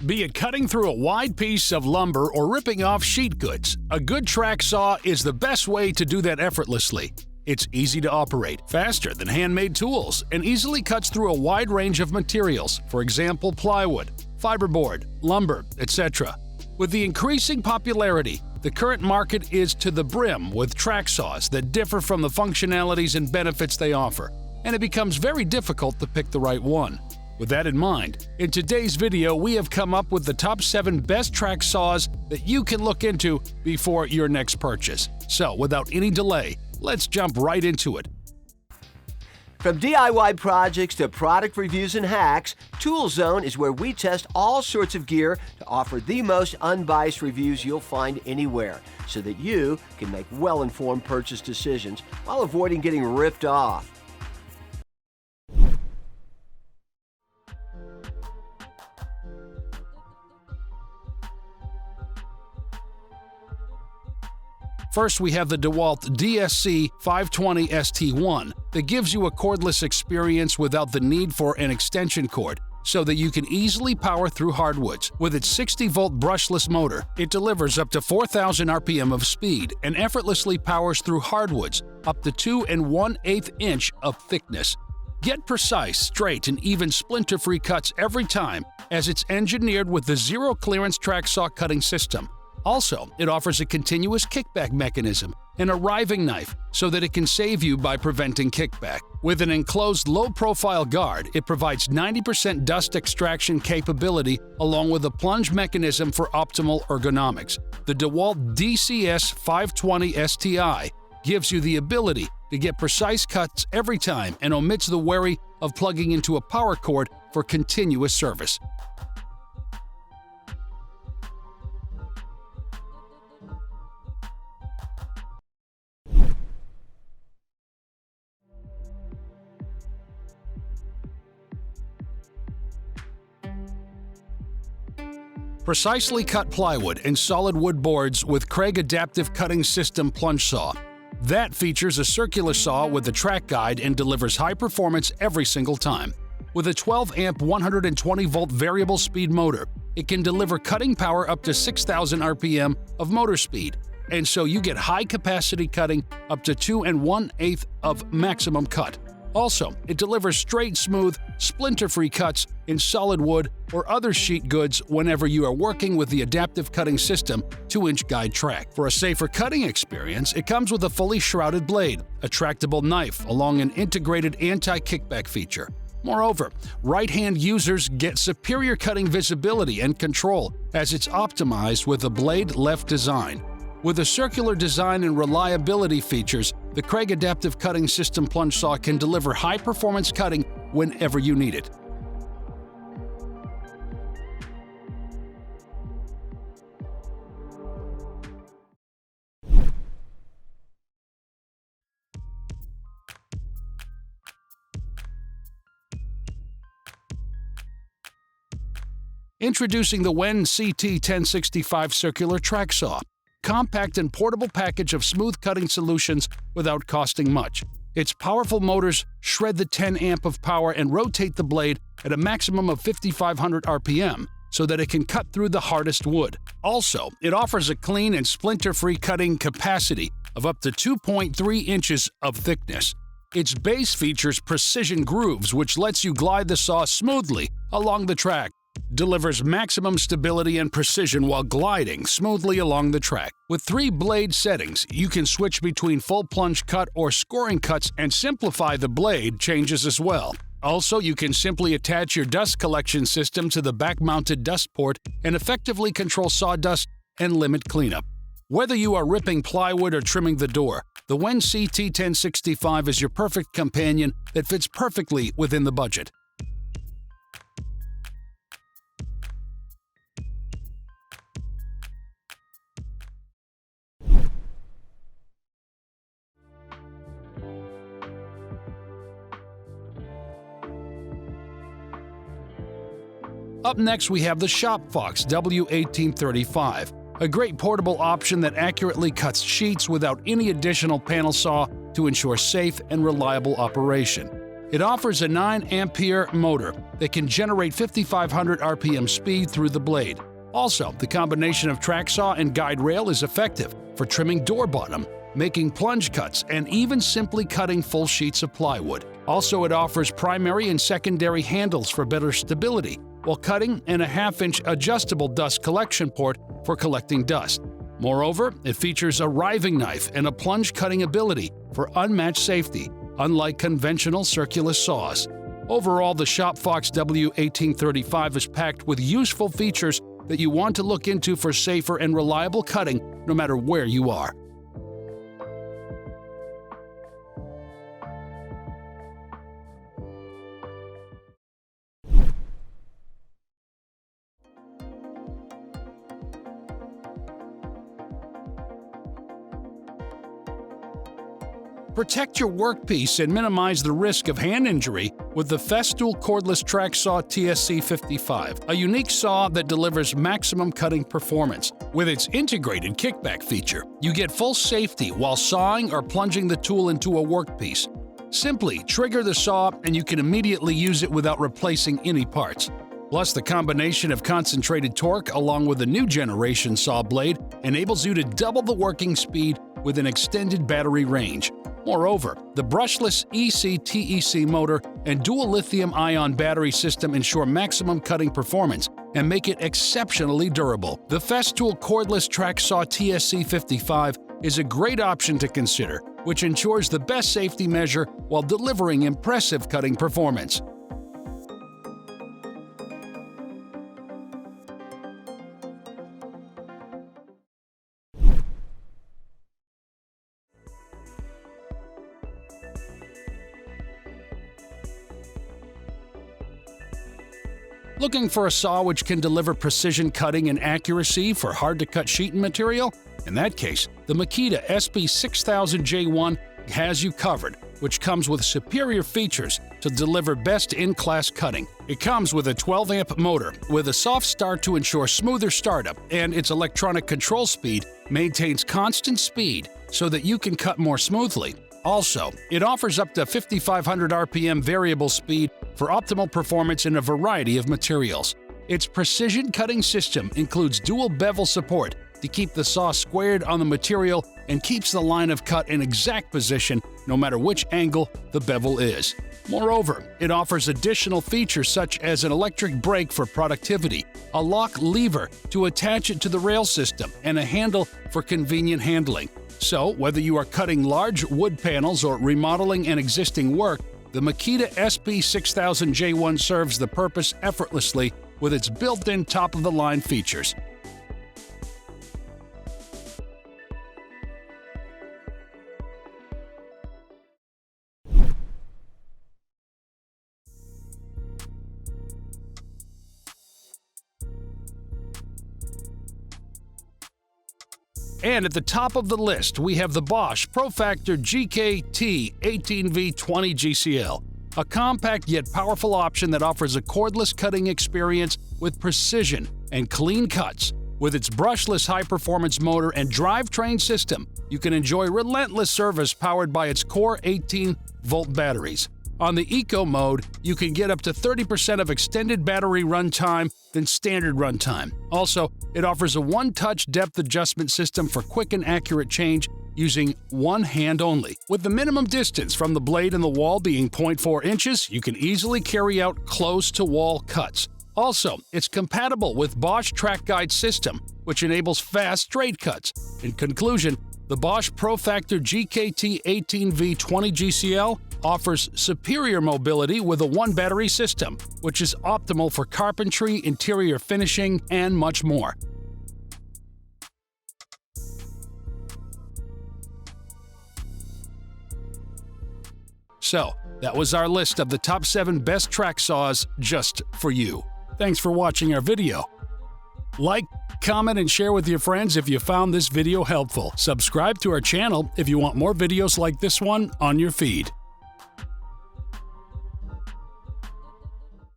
Be it cutting through a wide piece of lumber or ripping off sheet goods, a good track saw is the best way to do that effortlessly. It's easy to operate, faster than handmade tools, and easily cuts through a wide range of materials, for example plywood, fiberboard, lumber, etc. With the increasing popularity, the current market is to the brim with track saws that differ from the functionalities and benefits they offer, and it becomes very difficult to pick the right one. With that in mind, in today's video we have come up with the top 7 best track saws that you can look into before your next purchase. So without any delay, let's jump right into it. From DIY projects to product reviews and hacks, Tool Zone is where we test all sorts of gear to offer the most unbiased reviews you'll find anywhere, so that you can make well-informed purchase decisions while avoiding getting ripped off. First, we have the DEWALT DSC 520 ST1 that gives you a cordless experience without the need for an extension cord, so that you can easily power through hardwoods. With its 60-volt brushless motor, it delivers up to 4,000 RPM of speed and effortlessly powers through hardwoods up to 2 1/8 inch of thickness. Get precise, straight, and even splinter-free cuts every time, as it's engineered with the zero-clearance track saw cutting system. Also, it offers a continuous kickback mechanism and a riving knife so that it can save you by preventing kickback. With an enclosed low-profile guard, it provides 90% dust extraction capability along with a plunge mechanism for optimal ergonomics. The DEWALT DCS 520 STI gives you the ability to get precise cuts every time and omits the worry of plugging into a power cord for continuous service. Precisely cut plywood and solid wood boards with Kreg Adaptive Cutting System Plunge Saw. That features a circular saw with a track guide and delivers high performance every single time. With a 12-amp 120-volt variable speed motor, it can deliver cutting power up to 6,000 RPM of motor speed, and so you get high-capacity cutting up to 2 1/8 of maximum cut. Also, it delivers straight, smooth, splinter-free cuts in solid wood or other sheet goods whenever you are working with the adaptive cutting system 2-inch guide track. For a safer cutting experience, it comes with a fully shrouded blade, a tractable knife, along an integrated anti-kickback feature. Moreover, right-hand users get superior cutting visibility and control as it's optimized with a blade-left design. With a circular design and reliability features, the Kreg Adaptive Cutting System Plunge Saw can deliver high-performance cutting whenever you need it. Introducing the WEN CT1065 Circular Track Saw. Compact and portable package of smooth cutting solutions without costing much. Its powerful motors shred the 10-amp of power and rotate the blade at a maximum of 5,500 RPM so that it can cut through the hardest wood. Also, it offers a clean and splinter-free cutting capacity of up to 2.3 inches of thickness. Its base features precision grooves, which lets you glide the saw smoothly along the track. Delivers maximum stability and precision while gliding smoothly along the track. With 3 blade settings, you can switch between full plunge cut or scoring cuts and simplify the blade changes as well. Also, you can simply attach your dust collection system to the back-mounted dust port and effectively control sawdust and limit cleanup. Whether you are ripping plywood or trimming the door, the WEN CT1065 is your perfect companion that fits perfectly within the budget. Up next, we have the ShopFox W1835, a great portable option that accurately cuts sheets without any additional panel saw to ensure safe and reliable operation. It offers a 9-ampere motor that can generate 5,500 RPM speed through the blade. Also, the combination of track saw and guide rail is effective for trimming door bottom, making plunge cuts, and even simply cutting full sheets of plywood. Also, it offers primary and secondary handles for better stability while cutting, and a 1/2-inch adjustable dust collection port for collecting dust. Moreover, it features a riving knife and a plunge cutting ability for unmatched safety, unlike conventional circular saws. Overall, the ShopFox W1835 is packed with useful features that you want to look into for safer and reliable cutting no matter where you are. Protect your workpiece and minimize the risk of hand injury with the Festool Cordless Track Saw TSC55, a unique saw that delivers maximum cutting performance. With its integrated kickback feature, you get full safety while sawing or plunging the tool into a workpiece. Simply trigger the saw and you can immediately use it without replacing any parts. Plus, the combination of concentrated torque along with the new generation saw blade enables you to double the working speed with an extended battery range. Moreover, the brushless EC-TEC motor and dual lithium-ion battery system ensure maximum cutting performance and make it exceptionally durable. The Festool Cordless Track Saw TSC55 is a great option to consider, which ensures the best safety measure while delivering impressive cutting performance. Looking for a saw which can deliver precision cutting and accuracy for hard-to-cut sheeting material? In that case, the Makita SP6000J1 has you covered, which comes with superior features to deliver best-in-class cutting. It comes with a 12-amp motor with a soft start to ensure smoother startup, and its electronic control speed maintains constant speed so that you can cut more smoothly. Also, it offers up to 5,500 RPM variable speed for optimal performance in a variety of materials. Its precision cutting system includes dual bevel support to keep the saw squared on the material and keeps the line of cut in exact position no matter which angle the bevel is. Moreover, it offers additional features such as an electric brake for productivity, a lock lever to attach it to the rail system, and a handle for convenient handling. So, whether you are cutting large wood panels or remodeling an existing work, the Makita SP6000J1 serves the purpose effortlessly with its built-in top-of-the-line features. And at the top of the list, we have the BOSCH ProFactor GKT 18V20 GCL, a compact yet powerful option that offers a cordless cutting experience with precision and clean cuts. With its brushless high-performance motor and drivetrain system, you can enjoy relentless service powered by its core 18-volt batteries. On the Eco mode, you can get up to 30% of extended battery runtime than standard runtime. Also, it offers a one-touch depth adjustment system for quick and accurate change using one hand only. With the minimum distance from the blade and the wall being 0.4 inches, you can easily carry out close-to-wall cuts. Also, it's compatible with BOSCH Track Guide system, which enables fast straight cuts. In conclusion, the BOSCH ProFactor GKT 18V20 GCL offers superior mobility with a one-battery system, which is optimal for carpentry, interior finishing, and much more. So, that was our list of the top 7 best track saws just for you. Thanks for watching our video. Like, comment, and share with your friends if you found this video helpful. Subscribe to our channel if you want more videos like this one on your feed.